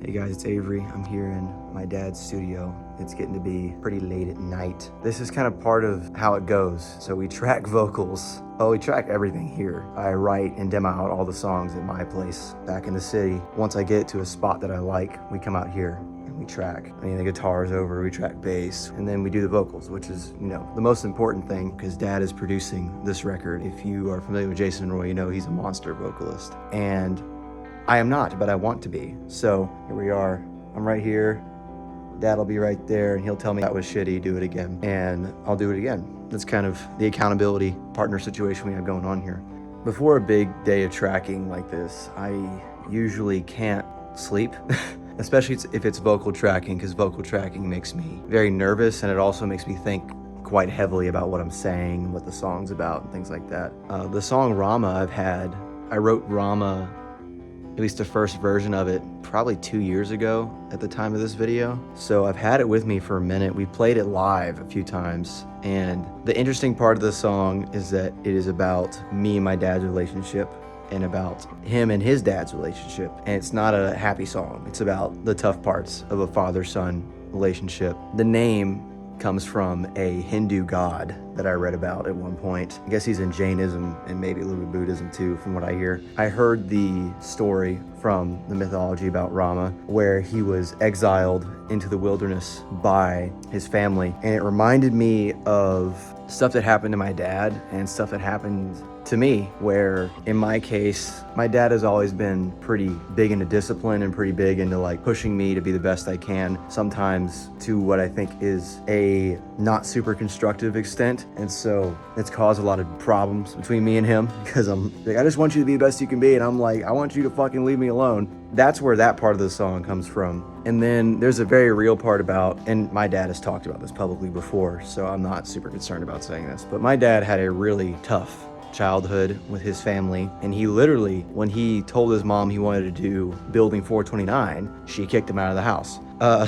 Hey guys, it's Avery. I'm here in my dad's studio. It's getting to be pretty late at night. This is kind of part of how it goes. So we track vocals. Oh, we track everything here. I write and demo out all the songs at my place back in the city. Once I get to a spot that I like, we come out here and we track. I mean, the guitar's over, we track bass, and then we do the vocals, which is, the most important thing because Dad is producing this record. If you are familiar with Jason Roy, you know he's a monster vocalist. And I am not, but I want to be. So here we are. I'm right here. Dad'll be right there, and he'll tell me that was shitty, do it again. And I'll do it again. That's kind of the accountability partner situation we have going on here. Before a big day of tracking like this, I usually can't sleep, especially if it's vocal tracking, because vocal tracking makes me very nervous, and it also makes me think quite heavily about what I'm saying, what the song's about, and things like that. The song Rama I wrote Rama, at least the first version of it, probably 2 years ago at the time of this video. So I've had it with me for a minute. We played it live a few times. And the interesting part of the song is that it is about me and my dad's relationship and about him and his dad's relationship. And it's not a happy song. It's about the tough parts of a father-son relationship. The name comes from a Hindu god that I read about at one point. I guess he's in Jainism and maybe a little bit Buddhism too, from what I hear. I heard the story from the mythology about Rama, where he was exiled into the wilderness by his family. And it reminded me of stuff that happened to my dad and stuff that happened to me, where in my case, my dad has always been pretty big into discipline and pretty big into like pushing me to be the best I can, sometimes to what I think is a not super constructive extent. And so it's caused a lot of problems between me and him because I'm like, I just want you to be the best you can be. And I'm like, I want you to fucking leave me alone. That's where that part of the song comes from. And then there's a very real part about, and my dad has talked about this publicly before, so I'm not super concerned about saying this, but my dad had a really tough childhood with his family, and he literally, when he told his mom he wanted to do Building 429, she kicked him out of the house.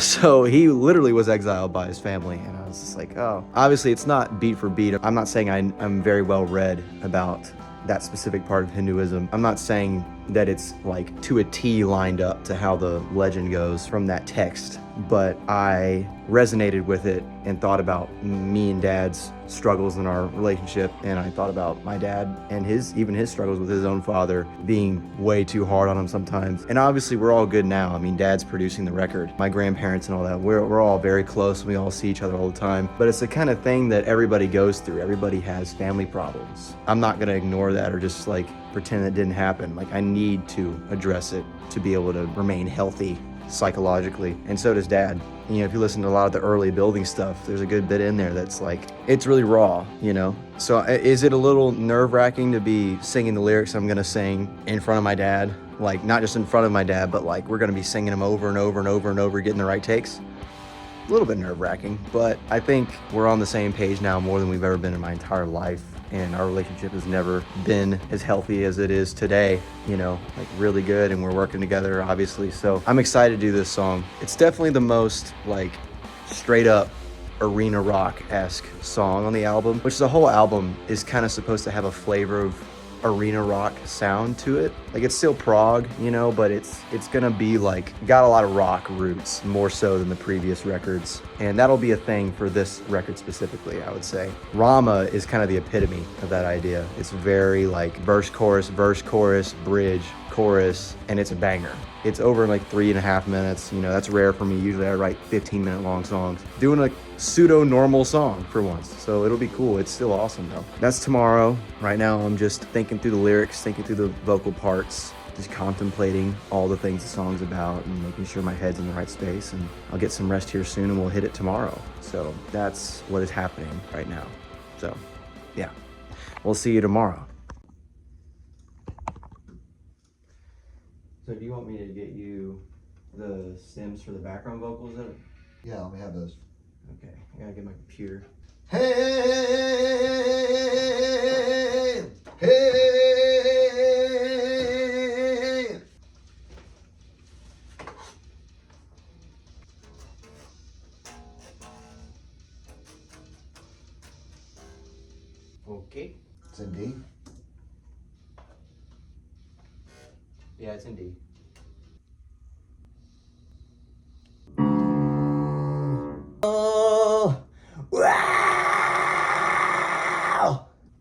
So he literally was exiled by his family, and I was just like, oh. Obviously, it's not beat for beat. I'm not saying I'm very well read about that specific part of Hinduism. I'm not saying that it's like to a T lined up to how the legend goes from that text, but I resonated with it and thought about me and Dad's struggles in our relationship, and I thought about my dad and his struggles with his own father being way too hard on him sometimes. And obviously we're all good now. I mean, Dad's producing the record, my grandparents and all that, we're all very close, we all see each other all the time, but it's the kind of thing that everybody goes through. Everybody has family problems. I'm not gonna ignore that or just like pretend it didn't happen. Like, I need to address it to be able to remain healthy psychologically, and so does Dad. If you listen to a lot of the early Building stuff, there's a good bit in there that's like, it's really raw, So is it a little nerve-wracking to be singing the lyrics I'm gonna sing in front of my dad? Like, not just in front of my dad, but like we're gonna be singing them over and over and over and over, getting the right takes? A little bit nerve-wracking, but I think we're on the same page now more than we've ever been in my entire life. And our relationship has never been as healthy as it is today, like really good, and we're working together, obviously. So I'm excited to do this song. It's definitely the most like straight up arena rock-esque song on the album, which the whole album is kind of supposed to have a flavor of arena rock sound to it. Like, it's still prog, but it's gonna be like, got a lot of rock roots, more so than the previous records. And that'll be a thing for this record specifically, I would say. Rama is kind of the epitome of that idea. It's very like verse, chorus, bridge, chorus, and it's a banger. It's over in like 3.5 minutes. That's rare for me. Usually I write 15-minute long songs. Doing a pseudo normal song for once. So it'll be cool. It's still awesome though. That's tomorrow. Right now I'm just thinking through the lyrics, thinking through the vocal parts, just contemplating all the things the song's about and making sure my head's in the right space. And I'll get some rest here soon and we'll hit it tomorrow. So that's what is happening right now. So yeah, we'll see you tomorrow. So do you want me to get you the stems for the background vocals? Yeah, let me have those. Okay, I gotta get my computer. Hey, hey. Okay. It's in D. Yeah, it's in D. Oh, wow!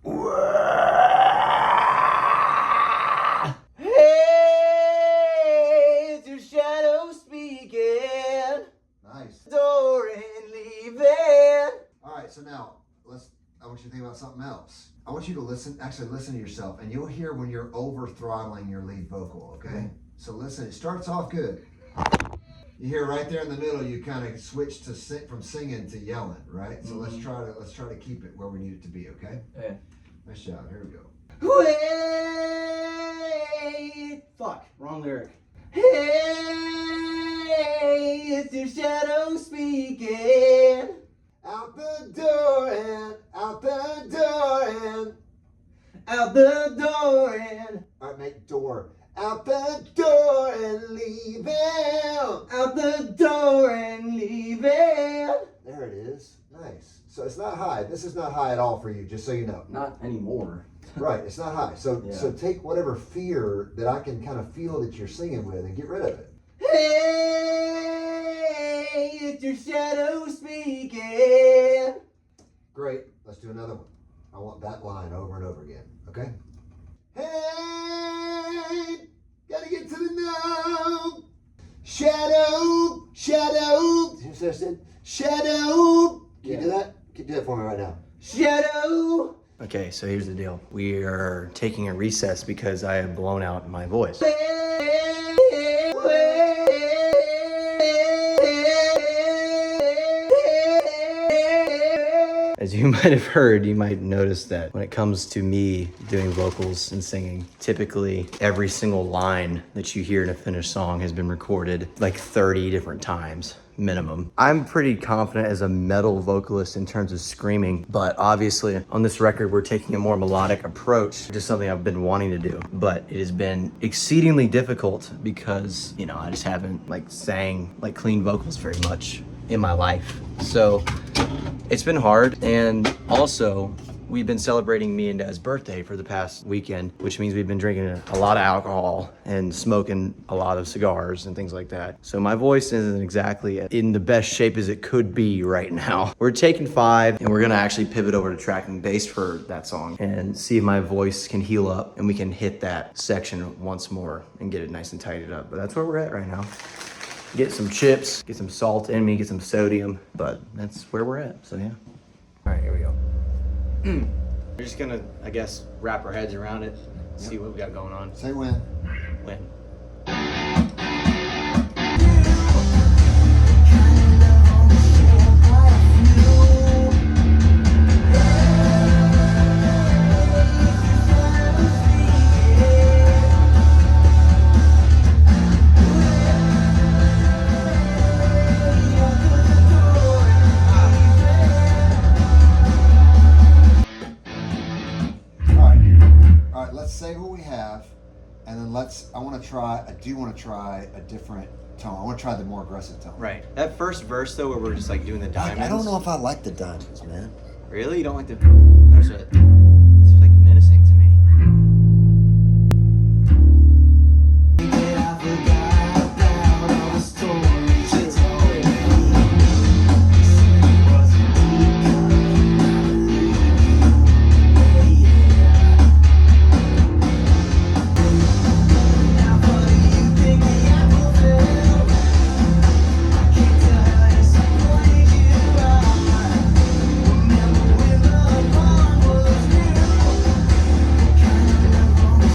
Wow! Hey, it's your shadow speaking. Nice. Door and leaving. All right, so now I want you to think about something else. I want you to listen to yourself, and you'll hear when you're over throttling your lead vocal, okay? So listen, it starts off good. You hear right there in the middle, you kind of switch to from singing to yelling, right? So let's try to keep it where we need it to be, okay? Okay. Nice job. Here we go. Wait! Fuck, wrong lyric. Hey, it's your shadow speaking. Out the door and out the door and Out the door and all right, make door. Out the door and leave him. out the door and leaving. There it is. Nice. So it's not high. This is not high at all for you, just so you know. Not anymore. Right, it's not high. So Yeah. so take whatever fear that I can kind of feel that you're singing with and get rid of it. Hey, it's your shadow speaking. Great. Let's do another one. I want that line over and over again. Okay? Hey, gotta get to the note. Shadow, shadow. Shadow. Can you do that? Can you do that for me right now? Shadow. Okay, so here's the deal. We are taking a recess because I have blown out my voice. As you might have heard, you might notice that when it comes to me doing vocals and singing, typically every single line that you hear in a finished song has been recorded like 30 different times. Minimum. I'm pretty confident as a metal vocalist in terms of screaming, but obviously on this record we're taking a more melodic approach, which is something I've been wanting to do. But it has been exceedingly difficult because, you know, I just haven't like sang like clean vocals very much in my life. So it's been hard, and also we've been celebrating me and Dad's birthday for the past weekend, which means we've been drinking a lot of alcohol and smoking a lot of cigars and things like that. So my voice isn't exactly in the best shape as it could be right now. We're taking 5 and we're gonna actually pivot over to tracking bass for that song and see if my voice can heal up and we can hit that section once more and get it nice and tightened up. But that's where we're at right now. Get some chips, get some salt in me, get some sodium, but that's where we're at, so yeah. All right, here we go. We're just gonna, I guess, wrap our heads around it, see what we got going on. Say when. When? All right, let's say what we have, and then I do want to try a different tone. I want to try the more aggressive tone. Right. That first verse though, where we're just like doing the diamonds. I don't know if I like the diamonds, man. Really? You don't like the? There's a. It's like menacing to me.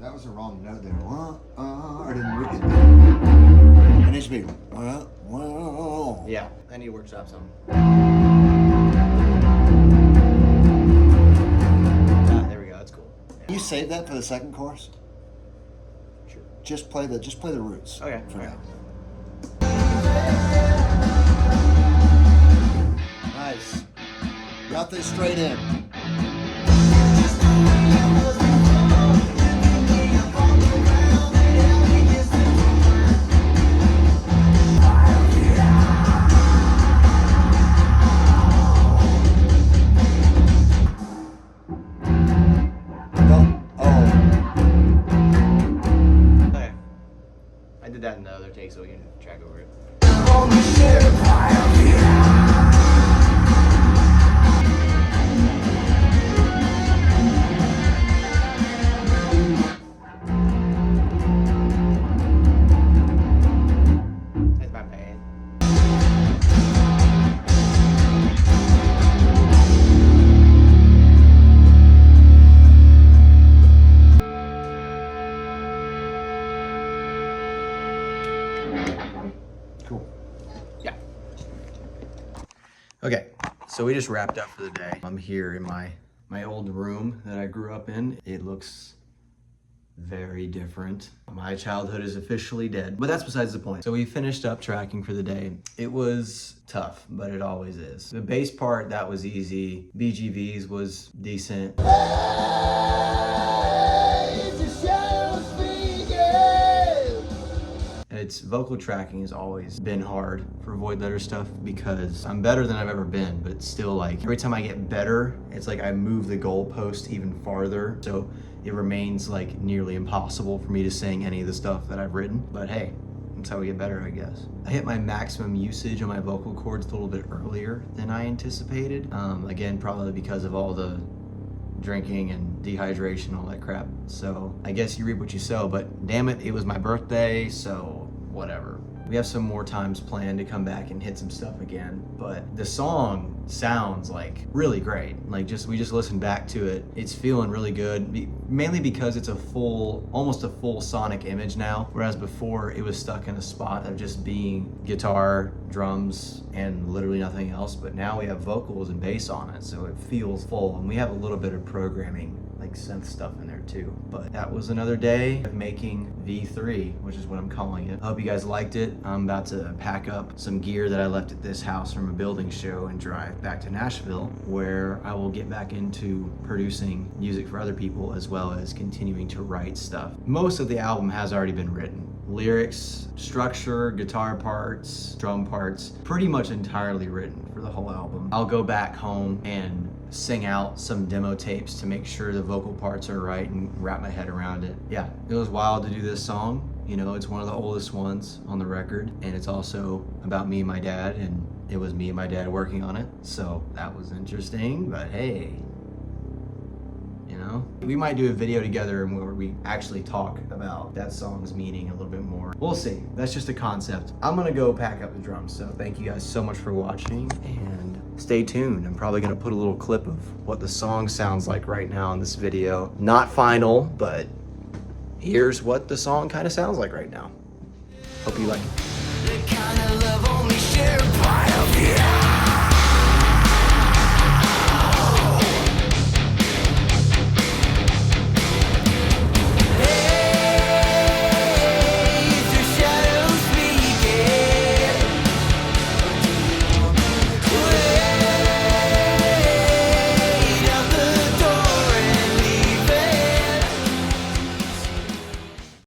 That was the wrong note there. I didn't read it. It needs to be. Yeah, I need to workshop some. There we go. That's cool. Can you save that for the second chorus? Sure. Just play the roots. Okay. For Okay. now. Nice. Got this straight in. Okay. I did that in the other take, so we can track over it. Okay, so we just wrapped up for the day. I'm here in my old room that I grew up in. It looks very different. My childhood is officially dead, but that's besides the point. So we finished up tracking for the day. It was tough, but it always is. The bass part, that was easy. BGVs was decent. It's vocal tracking has always been hard for Void Letter stuff because I'm better than I've ever been, but it's still like every time I get better, it's like I move the goalpost even farther. So it remains like nearly impossible for me to sing any of the stuff that I've written. But hey, that's how we get better, I guess. I hit my maximum usage on my vocal cords a little bit earlier than I anticipated. Again, probably because of all the drinking and dehydration, all that crap. So I guess you reap what you sow, but damn it, it was my birthday, so whatever. We have some more times planned to come back and hit some stuff again, but the song sounds like really great. Like we just listened back to it. It's feeling really good, mainly because it's almost a full sonic image now, whereas before it was stuck in a spot of just being guitar, drums, and literally nothing else. But now we have vocals and bass on it, so it feels full, and we have a little bit of programming, like synth stuff in there too. But that was another day of making V3, which is what I'm calling it. I hope you guys liked it. I'm about to pack up some gear that I left at this house from a building show and drive back to Nashville, where I will get back into producing music for other people as well as continuing to write stuff. Most of the album has already been written. Lyrics, structure, guitar parts, drum parts, pretty much entirely written for the whole album. I'll go back home and sing out some demo tapes to make sure the vocal parts are right and wrap my head around it. Yeah, it was wild to do this song. You know, it's one of the oldest ones on the record, and it's also about me and my dad, and it was me and my dad working on it. So that was interesting, but hey, you know, we might do a video together where we actually talk about that song's meaning a little bit more. We'll see. That's just a concept. I'm gonna go pack up the drums. So thank you guys so much for watching, and stay tuned. I'm probably gonna put a little clip of what the song sounds like right now in this video. Not final, but here's what the song kind of sounds like right now. Hope you like it.